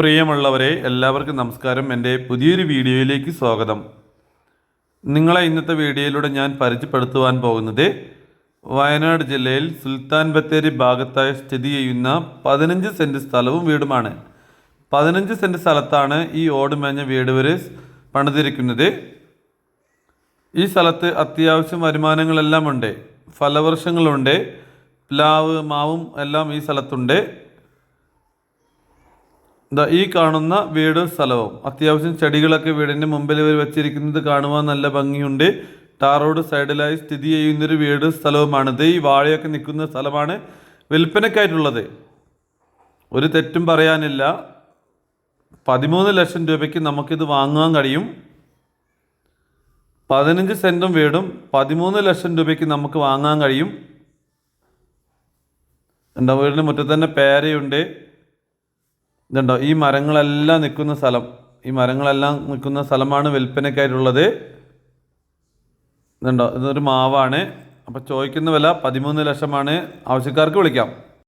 പ്രിയമുള്ളവരെ എല്ലാവർക്കും നമസ്കാരം. എൻ്റെ പുതിയൊരു വീഡിയോയിലേക്ക് സ്വാഗതം. നിങ്ങളെ ഇന്നത്തെ വീഡിയോയിലൂടെ ഞാൻ പരിചയപ്പെടുത്തുവാൻ പോകുന്നത് വയനാട് ജില്ലയിൽ സുൽത്താൻ ബത്തേരി ഭാഗത്തായി സ്ഥിതി ചെയ്യുന്ന 15 സെൻറ്റ് സ്ഥലവും വീടുമാണ്. 15 സെൻറ്റ് സ്ഥലത്താണ് ഈ ഓടുമേഞ്ഞ വീട് വരെ പണിതിരിക്കുന്നത്. ഈ സ്ഥലത്ത് അത്യാവശ്യം വരുമാനങ്ങളെല്ലാം ഉണ്ട്. ഫലവൃക്ഷങ്ങളുണ്ട്, പ്ലാവ് മാവും എല്ലാം ഈ സ്ഥലത്തുണ്ട്. ഈ കാണുന്ന വീട് സ്ഥലവും അത്യാവശ്യം ചെടികളൊക്കെ വീടിൻ്റെ മുമ്പിൽ വെച്ചിരിക്കുന്നത് കാണുവാൻ നല്ല ഭംഗിയുണ്ട്. ടാർ റോഡ് സൈഡിലായി സ്ഥിതി ചെയ്യുന്നൊരു വീട് സ്ഥലവുമാണിത്. ഈ വാഴയൊക്കെ നിൽക്കുന്ന സ്ഥലമാണ് വിൽപ്പനയ്ക്കായിട്ടുള്ളത്. ഒരു തെറ്റും പറയാനില്ല. 13 ലക്ഷം രൂപയ്ക്ക് നമുക്കിത് വാങ്ങാൻ കഴിയും. 15 സെൻറ്റും വീടും 13 ലക്ഷം രൂപയ്ക്ക് നമുക്ക് വാങ്ങാൻ കഴിയും. എൻ്റെ വീടിൻ്റെ മുറ്റത്ത് തന്നെ പേരയുണ്ട്. ഇതുണ്ടോ, ഈ മരങ്ങളെല്ലാം നിൽക്കുന്ന സ്ഥലമാണ് വിൽപ്പനയ്ക്കായിട്ടുള്ളത്. ഇതുണ്ടോ, ഇതൊരു മാവാണ്. അപ്പോൾ ചോദിക്കുന്ന വില 13 ലക്ഷമാണ്. ആവശ്യക്കാർക്ക് വിളിക്കാം.